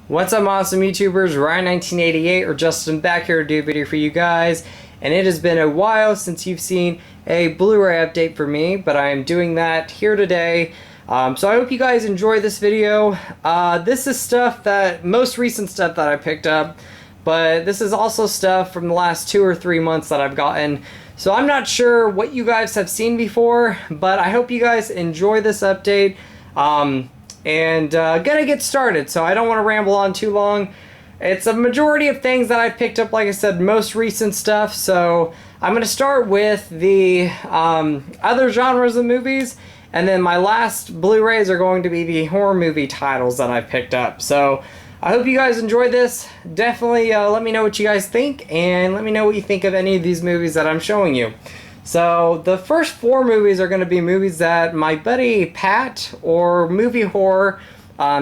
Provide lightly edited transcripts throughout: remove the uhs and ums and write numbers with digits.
What's up, awesome YouTubers? Ryan1988 or Justin back here to do a video for you guys. And it has been a while since you've seen a Blu-ray update for me, but I am doing that here today. So I hope you guys enjoy this video. This is most recent stuff that I picked up, but this is also stuff from the last 2 or 3 months that I've gotten. So I'm not sure what you guys have seen before, but I hope you guys enjoy this update. Gonna get started, so I don't want to ramble on too long. It's a majority of things that I've picked up, like I said, most recent stuff. So I'm gonna start with the other genres of movies, and then my last Blu-rays are going to be the horror movie titles that I've picked up. So I hope you guys enjoy this. Definitely let me know what you guys think, and let me know what you think of any of these movies that I'm showing you. So the first 4 movies are going to be movies that my buddy Pat, or Movie Horror,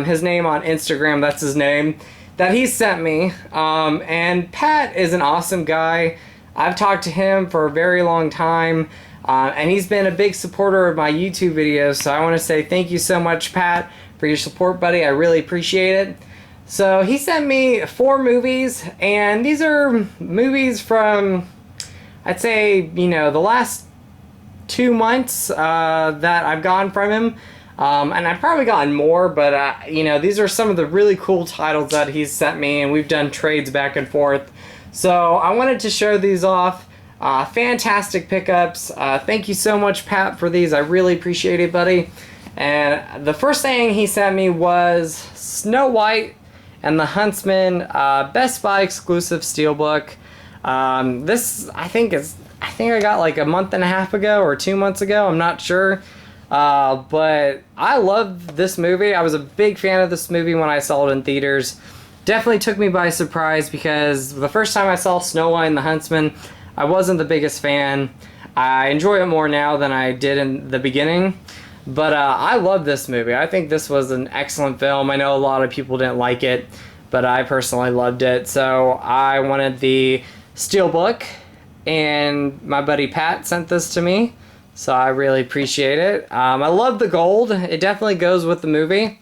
his name on Instagram, that's his name, that he sent me. And Pat is an awesome guy. I've talked to him for a very long time, and he's been a big supporter of my YouTube videos. So I want to say thank you so much, Pat, for your support, buddy. I really appreciate it. So he sent me 4 movies, and these are movies from, I'd say, you know, the last 2 months that I've gotten from him. And I've probably gotten more, but, you know, these are some of the really cool titles that he's sent me, and we've done trades back and forth. So I wanted to show these off. Fantastic pickups. Thank you so much, Pat, for these. I really appreciate it, buddy. And the first thing he sent me was Snow White and the Huntsman Best Buy exclusive steelbook. This I think I got like a month and a half ago or 2 months ago. I'm not sure, but I love this movie. I was a big fan of this movie when I saw it in theaters. Definitely took me by surprise because the first time I saw Snow White and the Huntsman, I wasn't the biggest fan. I enjoy it more now than I did in the beginning. But I love this movie. I think this was an excellent film. I know a lot of people didn't like it, but I personally loved it. So I wanted the steelbook, and my buddy Pat sent this to me. So I really appreciate it. I love the gold. It definitely goes with the movie.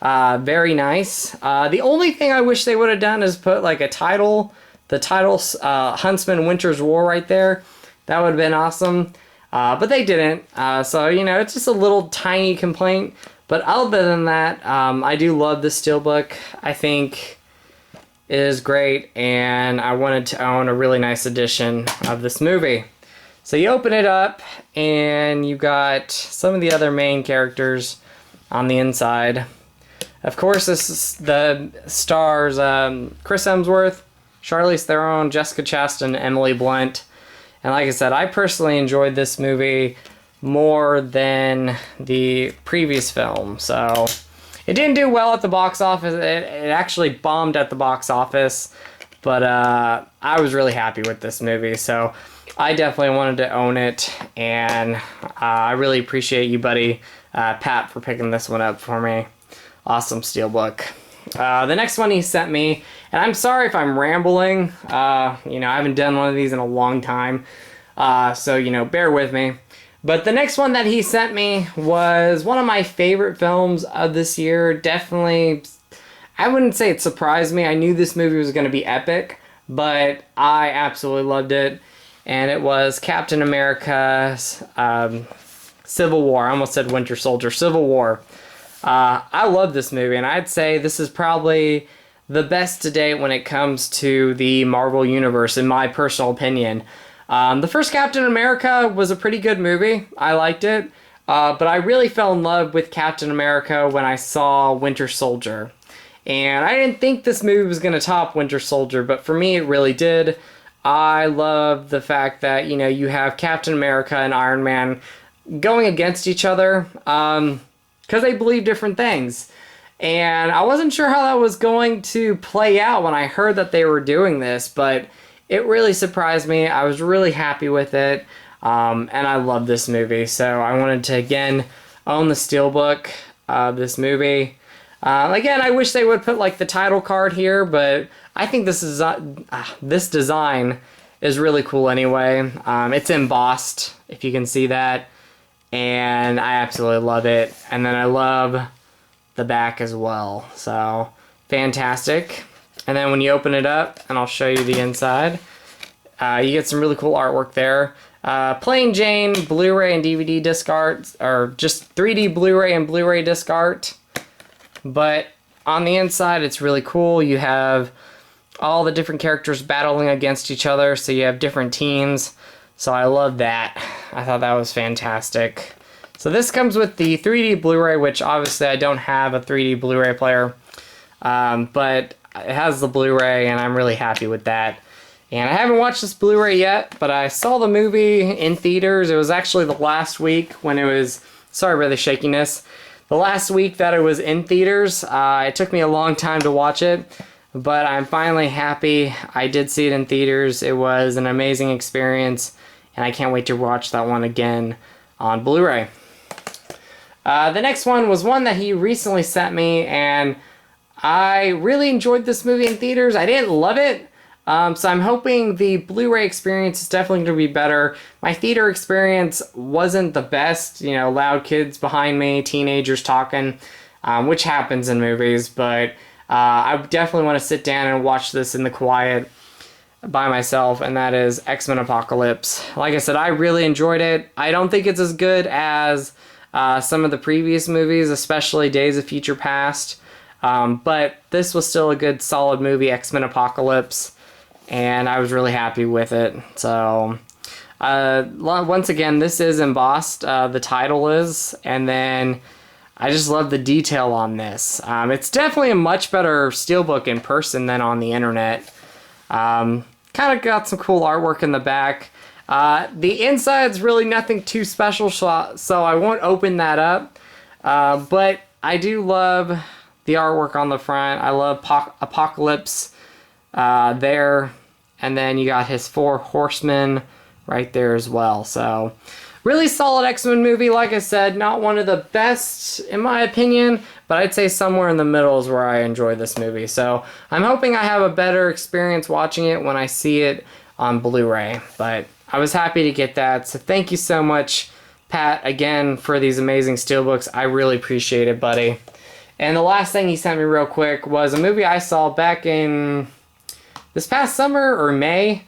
Very nice. The only thing I wish they would have done is put like the title, Huntsman Winter's War right there. That would have been awesome. But they didn't, so, you know, it's just a little tiny complaint. But other than that, I do love the steelbook. I think it is great, and I wanted to own a really nice edition of this movie. So you open it up, and you got some of the other main characters on the inside. Of course, this is the stars Chris Hemsworth, Charlize Theron, Jessica Chastain, Emily Blunt. And like I said, I personally enjoyed this movie more than the previous film. So it didn't do well at the box office. It actually bombed at the box office. But I was really happy with this movie. So I definitely wanted to own it. And I really appreciate you, buddy, Pat, for picking this one up for me. Awesome steelbook. The next one he sent me, and I'm sorry if I'm rambling, you know, I haven't done one of these in a long time, so, you know, bear with me. But the next one that he sent me was one of my favorite films of this year. Definitely, I wouldn't say it surprised me. I knew this movie was going to be epic, but I absolutely loved it, and it was Captain America's Civil War. I almost said Winter Soldier. Civil War. I love this movie, and I'd say this is probably the best to date when it comes to the Marvel Universe, in my personal opinion. The first Captain America was a pretty good movie. I liked it, but I really fell in love with Captain America when I saw Winter Soldier. And I didn't think this movie was going to top Winter Soldier, but for me it really did. I love the fact that, you know, you have Captain America and Iron Man going against each other, because they believe different things. And I wasn't sure how that was going to play out when I heard that they were doing this, but it really surprised me. I was really happy with it, and I love this movie. So I wanted to, again, own the steelbook of this movie. Again, I wish they would put like the title card here, but I think this design is really cool anyway. It's embossed, if you can see that. And I absolutely love it. And then I love the back as well. So fantastic. And then when you open it up, and I'll show you the inside, you get some really cool artwork there. Plain Jane Blu-ray and DVD disc art, or just 3D Blu-ray and Blu-ray disc art. But on the inside, it's really cool. You have all the different characters battling against each other, so you have different teams. So I love that. I thought that was fantastic. So this comes with the 3D Blu-ray, which obviously I don't have a 3D Blu-ray player, but it has the Blu-ray, and I'm really happy with that. And I haven't watched this Blu-ray yet, but I saw the movie in theaters. It was actually the last week when it was, sorry for the shakiness, the last week that it was in theaters. It took me a long time to watch it, but I'm finally happy I did see it in theaters. It was an amazing experience, and I can't wait to watch that one again on Blu-ray. The next one was one that he recently sent me, and I really enjoyed this movie in theaters. I didn't love it, so I'm hoping the Blu-ray experience is definitely going to be better. My theater experience wasn't the best, you know, loud kids behind me, teenagers talking, which happens in movies, but I definitely want to sit down and watch this in the quiet by myself, and that is Xmen Apocalypse. Like I said, I really enjoyed it. I don't think it's as good as some of the previous movies, especially Days of Future Past. But this was still a good, solid movie, Xmen Apocalypse, and I was really happy with it. So, once again, this is embossed, the title is, and then I just love the detail on this. It's definitely a much better steelbook in person than on the internet. Kind of got some cool artwork in the back. The inside's really nothing too special, so I won't open that up. But I do love the artwork on the front. I love Apocalypse there. And then you got his 4 horsemen right there as well. So, really solid X-Men movie. Like I said, not one of the best in my opinion, but I'd say somewhere in the middle is where I enjoy this movie. So, I'm hoping I have a better experience watching it when I see it on Blu-ray. But I was happy to get that. So, thank you so much, Pat, again, for these amazing steelbooks. I really appreciate it, buddy. And the last thing he sent me real quick was a movie I saw back in this past summer or May,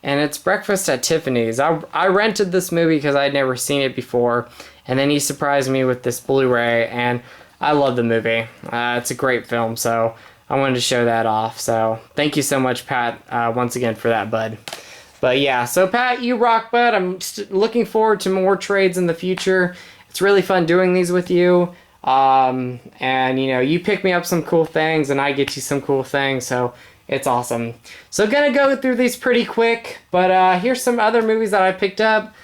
and it's Breakfast at Tiffanys. I rented this movie because I'd never seen it before, and then he surprised me with this Blu-ray, and I love the movie. It's a great film, so I wanted to show that off. So thank you so much, Pat, once again for that, bud. But yeah, so Pat, you rock, bud. I'm looking forward to more trades in the future. It's really fun doing these with you. And you know, you pick me up some cool things and I get you some cool things, so it's awesome. So gonna go through these pretty quick, but here's some other movies that I picked up.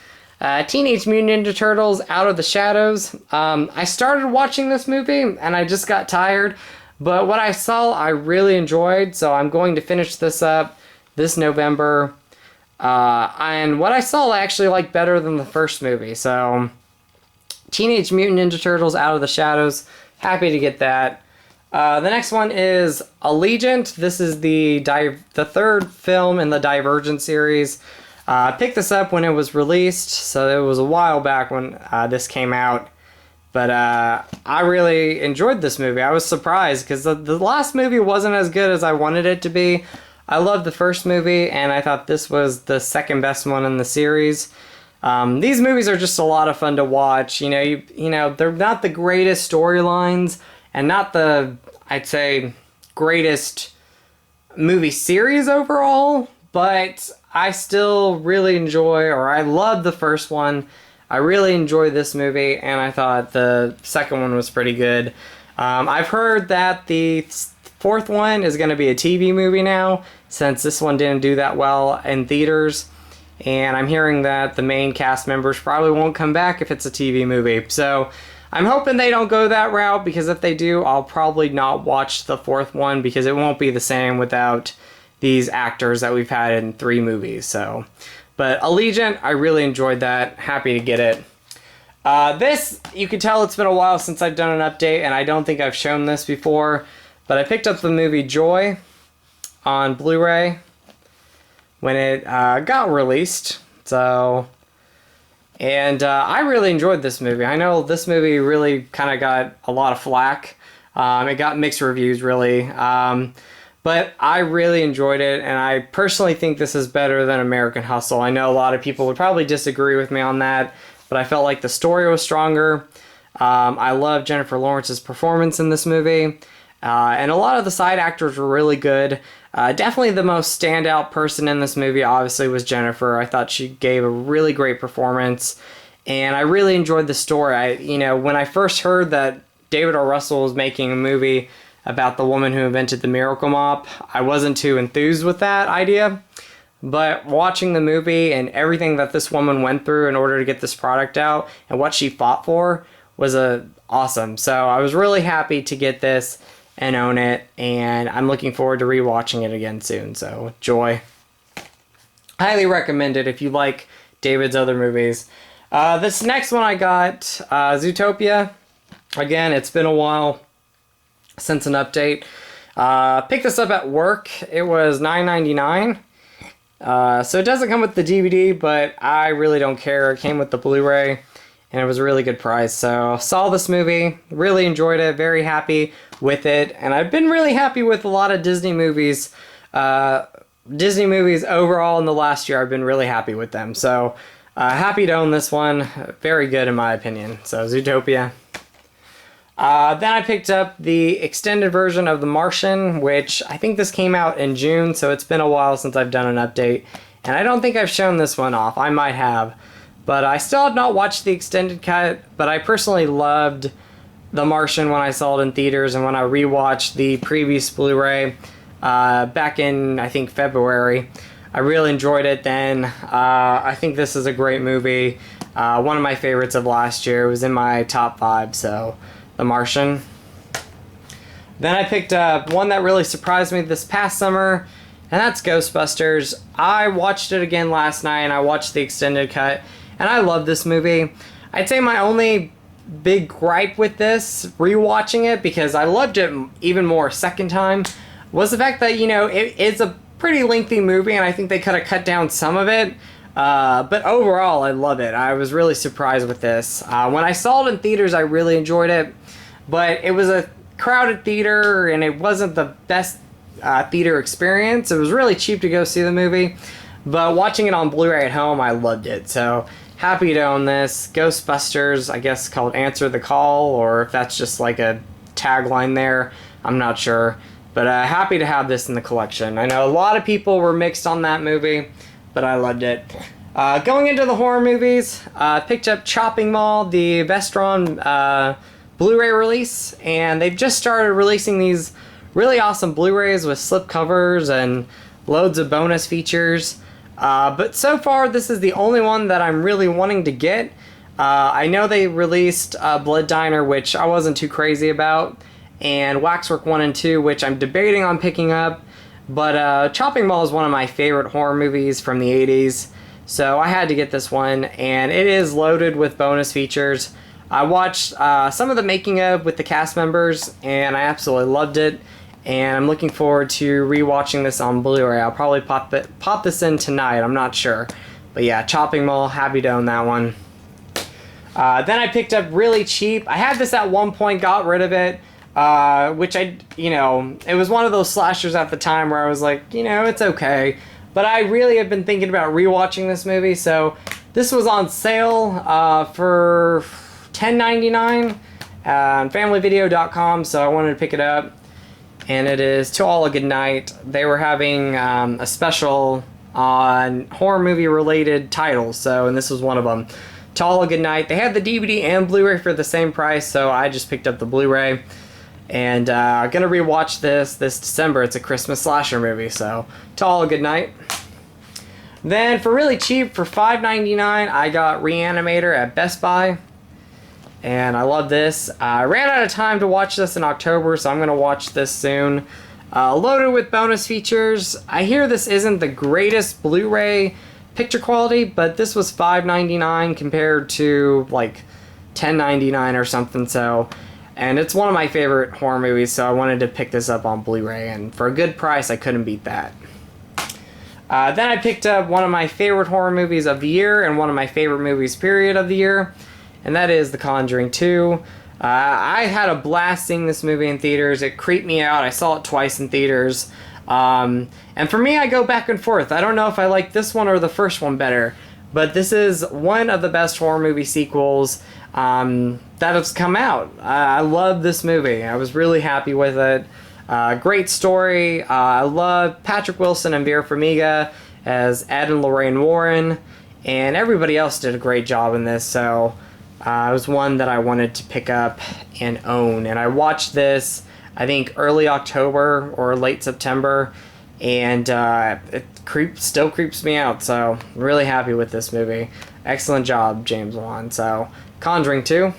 Teenage Mutant Ninja Turtles Out of the Shadows. I started watching this movie and I just got tired, but what I saw I really enjoyed, so I'm going to finish this up this November. And what I saw I actually liked better than the first movie, so Teenage Mutant Ninja Turtles Out of the Shadows, happy to get that. The next one is Allegiant. This is the third film in the Divergent series. I picked this up when it was released, so it was a while back when this came out. But I really enjoyed this movie. I was surprised because the last movie wasn't as good as I wanted it to be. I loved the first movie, and I thought this was the second best one in the series. These movies are just a lot of fun to watch. You know, they're not the greatest storylines, and not the, I'd say, greatest movie series overall, but I still really enjoy, or I love the first one. I really enjoy this movie, and I thought the second one was pretty good. I've heard that the fourth one is going to be a TV movie now, since this one didn't do that well in theaters. And I'm hearing that the main cast members probably won't come back if it's a TV movie. So I'm hoping they don't go that route, because if they do, I'll probably not watch the fourth one, because it won't be the same without these actors that we've had in 3 movies. So, but Allegiant, I really enjoyed that. Happy to get it. This, you can tell it's been a while since I've done an update, and I don't think I've shown this before, but I picked up the movie Joy on Blu-ray when it got released. So, and I really enjoyed this movie. I know this movie really kind of got a lot of flack It got mixed reviews, really. But I really enjoyed it, and I personally think this is better than American Hustle. I know a lot of people would probably disagree with me on that, but I felt like the story was stronger. I love Jennifer Lawrence's performance in this movie, and a lot of the side actors were really good. Definitely the most standout person in this movie, obviously, was Jennifer. I thought she gave a really great performance, and I really enjoyed the story. When I first heard that David O. Russell was making a movie about the woman who invented the Miracle Mop, I wasn't too enthused with that idea. But watching the movie and everything that this woman went through in order to get this product out and what she fought for was awesome. So I was really happy to get this and own it, and I'm looking forward to rewatching it again soon. So joy. Highly recommend it if you like David's other movies. This next one I got, Zootopia. Again, it's been a while since an update. Picked this up at work. It was $9.99. So it doesn't come with the DVD, but I really don't care. It came with the Blu-ray, and it was a really good price. So saw this movie, really enjoyed it, very happy with it, and I've been really happy with a lot of Disney movies. Disney movies overall in the last year, I've been really happy with them. So happy to own this one. Very good in my opinion. So Zootopia. Then I picked up the extended version of The Martian, which I think this came out in June, so it's been a while since I've done an update. And I don't think I've shown this one off. I might have. But I still have not watched the extended cut, but I personally loved The Martian when I saw it in theaters, and when I rewatched the previous Blu-ray back in, I think, February. I really enjoyed it then. I think this is a great movie. One of my favorites of last year. It was in my top 5, so The Martian. Then I picked up one that really surprised me this past summer, and that's Ghostbusters. I watched it again last night, and I watched the extended cut, and I love this movie. I'd say my only big gripe with this, rewatching it, because I loved it even more second time, was the fact that, it's a pretty lengthy movie, and I think they could have cut down some of it. But overall, I love it. I was really surprised with this. When I saw it in theaters, I really enjoyed it, but it was a crowded theater, and it wasn't the best theater experience. It was really cheap to go see the movie, but watching it on Blu-ray at home, I loved it. So happy to own this. Ghostbusters, I guess called Answer the Call, or if that's just like a tagline there, I'm not sure. But happy to have this in the collection. I know a lot of people were mixed on that movie, but I loved it. Going into the horror movies, picked up Chopping Mall, the Vestron Blu-ray release, and they've just started releasing these really awesome Blu-rays with slip covers and loads of bonus features. But so far, this is the only one that I'm really wanting to get. I know they released Blood Diner, which I wasn't too crazy about, and Waxwork 1 and 2, which I'm debating on picking up. But Chopping Mall is one of my favorite horror movies from the 80s, so I had to get this one, and it is loaded with bonus features. I watched some of the making of with the cast members, and I absolutely loved it, and I'm looking forward to rewatching this on Blu-ray. I'll probably pop this in tonight, I'm not sure. But yeah, Chopping Mall, happy to own that one. Then I picked up really cheap. I had this at one point, got rid of it. Which it was one of those slashers at the time where I was like, it's okay. But I really have been thinking about rewatching this movie, so this was on sale for $10.99 on familyvideo.com, so I wanted to pick it up. And it is To All a Good Night. They were having a special on horror movie related titles, and this was one of them. To All a Good Night. They had the DVD and Blu-ray for the same price, so I just picked up the Blu-ray. And gonna rewatch this December. It's a Christmas slasher movie, so To All a Good Night. Then for really cheap, for $5.99, I got ReAnimator at Best Buy. And I love this. I ran out of time to watch this in October, so I'm gonna watch this soon. Loaded with bonus features. I hear this isn't the greatest Blu-ray picture quality, but this was $5.99 compared to like $10.99 or something, so. And it's one of my favorite horror movies, so I wanted to pick this up on Blu-ray, and for a good price, I couldn't beat that. Then I picked up one of my favorite horror movies of the year, and one of my favorite movies, period, of the year, and that is The Conjuring II. I had a blast seeing this movie in theaters. It creeped me out. I saw it twice in theaters. And for me, I go back and forth. I don't know if I like this one or the first one better, but this is one of the best horror movie sequels that has come out. I love this movie. I was really happy with it. Great story. I love Patrick Wilson and Vera Farmiga as Ed and Lorraine Warren, and everybody else did a great job in this, so it was one that I wanted to pick up and own. And I watched this, I think, early October or late September, and it still creeps me out, so I'm really happy with this movie. Excellent job, James Wan. So, Conjuring II.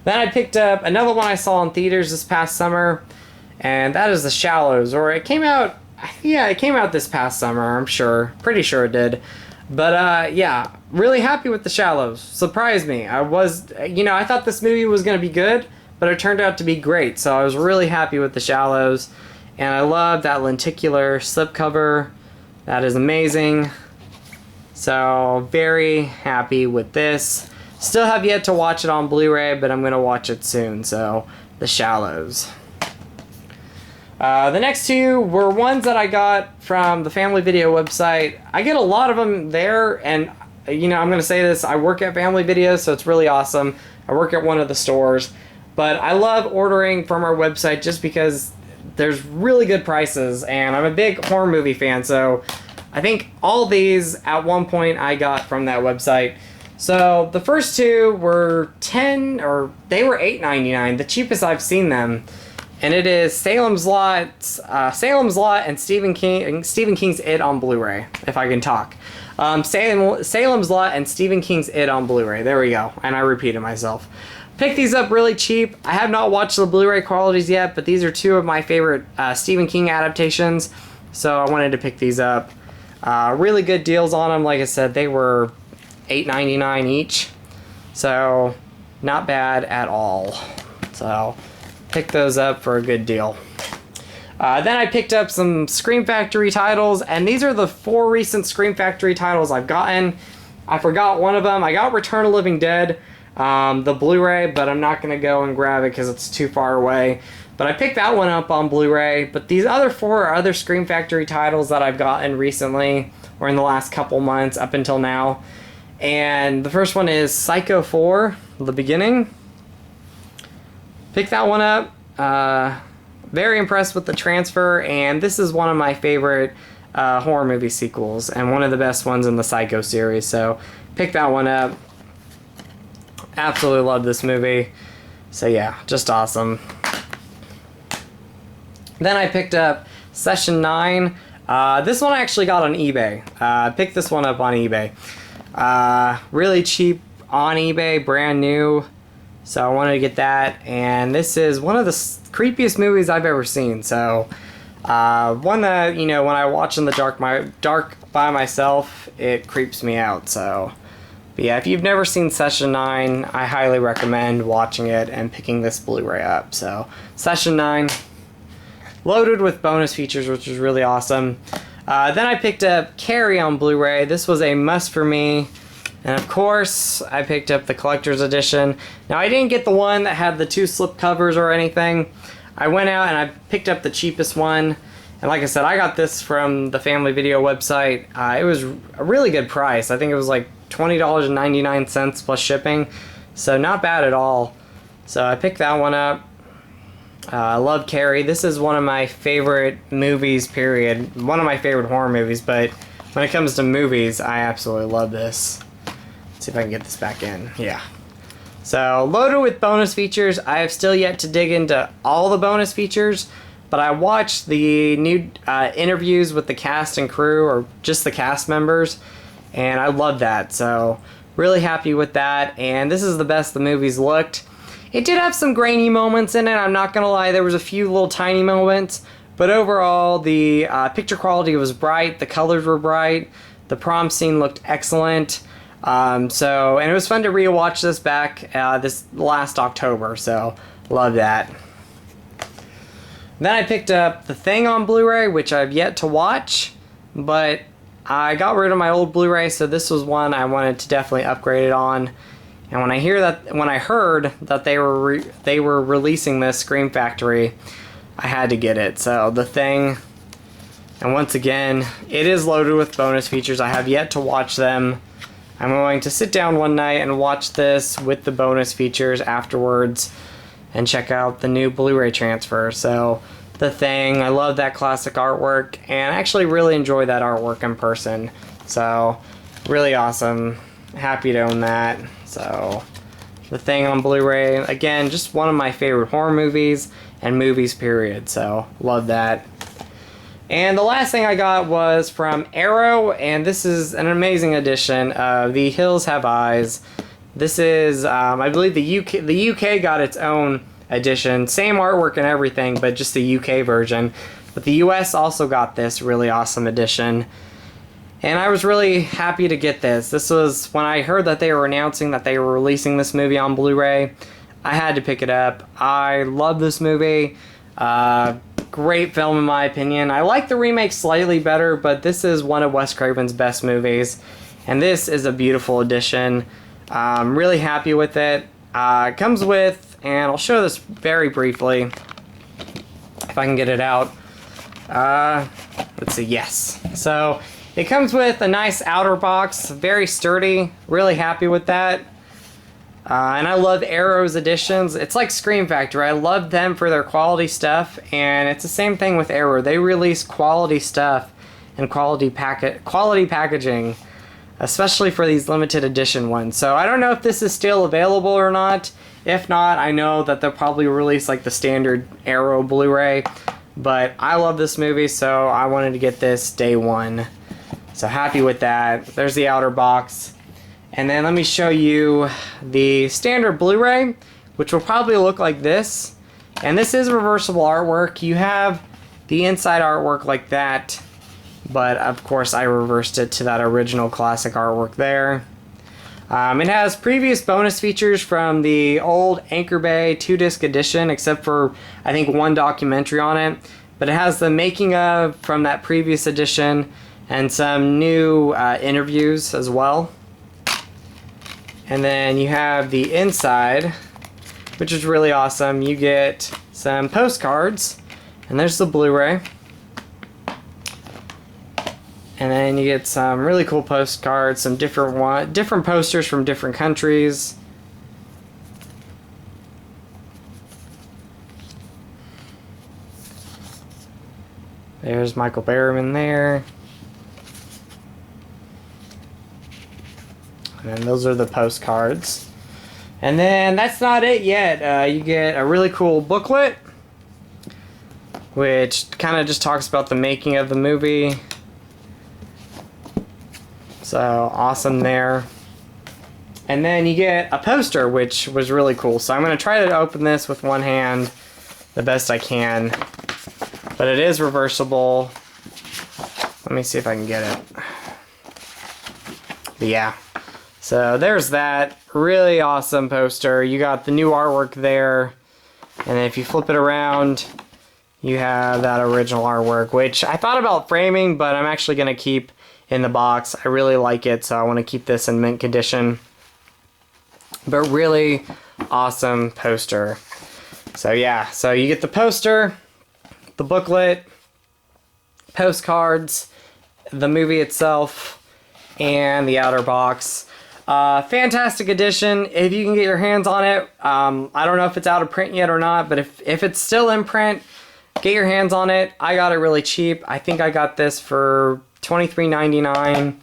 Then I picked up another one I saw in theaters this past summer, and that is The Shallows, or it came out, yeah, it came out this past summer, I'm sure. Pretty sure it did. But, yeah, really happy with The Shallows. Surprised me. I thought this movie was going to be good, but it turned out to be great, so I was really happy with The Shallows. And I love that lenticular slipcover. That is amazing. So, very happy with this. Still have yet to watch it on Blu-ray, but I'm going to watch it soon, so The Shallows. The next two were ones that I got from the Family Video website. I get a lot of them there, and I'm going to say this, I work at Family Video, so it's really awesome. I work at one of the stores, but I love ordering from our website just because there's really good prices, and I'm a big horror movie fan, so I think all these at one point I got from that website. So the first two were they were $8.99, the cheapest I've seen them. And it is Salem's Lot and Stephen King's It on Blu-ray, if I can talk. Salem's Lot and Stephen King's It on Blu-ray. There we go. And I repeated myself. Picked these up really cheap. I have not watched the Blu-ray qualities yet, but these are two of my favorite Stephen King adaptations, so I wanted to pick these up. Really good deals on them. Like I said, they were $8.99 each, so not bad at all. So pick those up for a good deal. Then I picked up some Scream Factory titles, and these are the 4 recent Scream Factory titles I've gotten. I forgot one of them. I got Return of the Living Dead, the Blu-ray, but I'm not going to go and grab it because it's too far away. But I picked that one up on Blu-ray. But these other 4 are other Scream Factory titles that I've gotten recently, or in the last couple months up until now. And the first one is Psycho 4, The Beginning. Picked that one up. Very impressed with the transfer, and this is one of my favorite horror movie sequels, and one of the best ones in the Psycho series, so picked that one up. Absolutely love this movie. So yeah, just awesome. Then I picked up Session 9. This one I actually got on eBay. I picked this one up on eBay. Really cheap on eBay, brand new. So I wanted to get that, and this is one of the creepiest movies I've ever seen. So one that, when I watch in the dark by myself, it creeps me out. So, but yeah, if you've never seen Session 9, I highly recommend watching it and picking this Blu-ray up. So Session 9, loaded with bonus features, which is really awesome. Then I picked up Carrie on Blu-ray. This was a must for me. And of course, I picked up the collector's edition. Now, I didn't get the one that had the 2 slip covers or anything. I went out and I picked up the cheapest one. And like I said, I got this from the Family Video website. It was a really good price. I think it was like $20.99 plus shipping. So not bad at all. So I picked that one up. I love Carrie. This is one of my favorite movies, period. One of my favorite horror movies. But when it comes to movies, I absolutely love this. See if I can get this back in. Yeah. So, loaded with bonus features. I have still yet to dig into all the bonus features, but I watched the new interviews with the cast and crew, or just the cast members, and I love that. So, really happy with that, and this is the best the movie's looked. It did have some grainy moments in it, I'm not gonna lie. There was a few little tiny moments, but overall, the picture quality was bright, the colors were bright, the prom scene looked excellent. And it was fun to rewatch this back this last October, so love that. Then I picked up The Thing on Blu-ray, which I've yet to watch, but I got rid of my old Blu-ray, so this was one I wanted to definitely upgrade it on. And when I heard that they were releasing this Scream Factory, I had to get it. So The Thing, and once again, it is loaded with bonus features. I have yet to watch them. I'm going to sit down one night and watch this with the bonus features afterwards and check out the new Blu-ray transfer. So The Thing, I love that classic artwork, and I actually really enjoy that artwork in person. So really awesome. Happy to own that. So The Thing on Blu-ray, again, just one of my favorite horror movies and movies period. So love that. And the last thing I got was from Arrow, and this is an amazing edition of The Hills Have Eyes. This is, I believe the UK got its own edition, same artwork and everything, but just the UK version. But the US also got this really awesome edition. And I was really happy to get this. This was when I heard that they were announcing that they were releasing this movie on Blu-ray. I had to pick it up. I love this movie. Great film in my opinion. I like the remake slightly better, but this is one of Wes Craven's best movies. And this is a beautiful edition. I'm really happy with it. It comes with, and I'll show this very briefly, if I can get it out. Let's see, yes. So it comes with a nice outer box, very sturdy, really happy with that. And I love Arrow's editions. It's like Scream Factory. I love them for their quality stuff, and it's the same thing with Arrow. They release quality stuff and quality packaging, especially for these limited edition ones. So I don't know if this is still available or not. If not, I know that they'll probably release like the standard Arrow Blu-ray. But I love this movie, so I wanted to get this day one. So happy with that. There's the outer box. And then let me show you the standard Blu-ray, which will probably look like this. And this is reversible artwork. You have the inside artwork like that, but of course I reversed it to that original classic artwork there. It has previous bonus features from the old Anchor Bay 2-disc edition, except for I think one documentary on it. But it has the making of from that previous edition and some new interviews as well. And then you have the inside, which is really awesome. You get some postcards, and there's the Blu-ray. And then you get some really cool postcards, some different posters from different countries. There's Michael Berryman there. And those are the postcards. And then that's not it yet. You get a really cool booklet, which kind of just talks about the making of the movie. So awesome there. And then you get a poster, which was really cool. So I'm going to try to open this with one hand the best I can. But it is reversible. Let me see if I can get it. But yeah. So there's that really awesome poster. You got the new artwork there, and then if you flip it around, you have that original artwork, which I thought about framing, but I'm actually going to keep in the box. I really like it, so I want to keep this in mint condition. But really awesome poster. So yeah, so you get the poster, the booklet, postcards, the movie itself, and the outer box. Fantastic edition. If you can get your hands on it, I don't know if it's out of print yet or not, but if it's still in print, get your hands on it. I got it really cheap. I think I got this for $23.99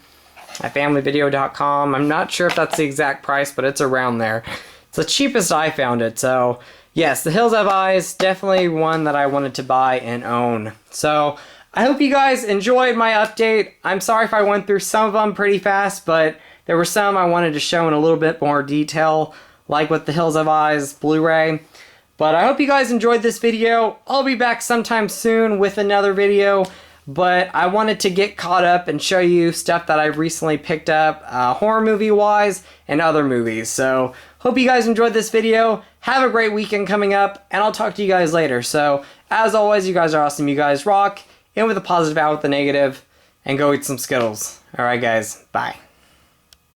at familyvideo.com. I'm not sure if that's the exact price, but it's around there. It's the cheapest I found it. So yes, The Hills Have Eyes, definitely one that I wanted to buy and own. So I hope you guys enjoyed my update. I'm sorry if I went through some of them pretty fast, but there were some I wanted to show in a little bit more detail, like with The Hills Have Eyes Blu-ray. But I hope you guys enjoyed this video. I'll be back sometime soon with another video, but I wanted to get caught up and show you stuff that I've recently picked up, horror movie-wise, and other movies. So, hope you guys enjoyed this video. Have a great weekend coming up, and I'll talk to you guys later. So, as always, you guys are awesome. You guys rock. In with the positive, out with the negative, and go eat some Skittles. Alright guys, bye.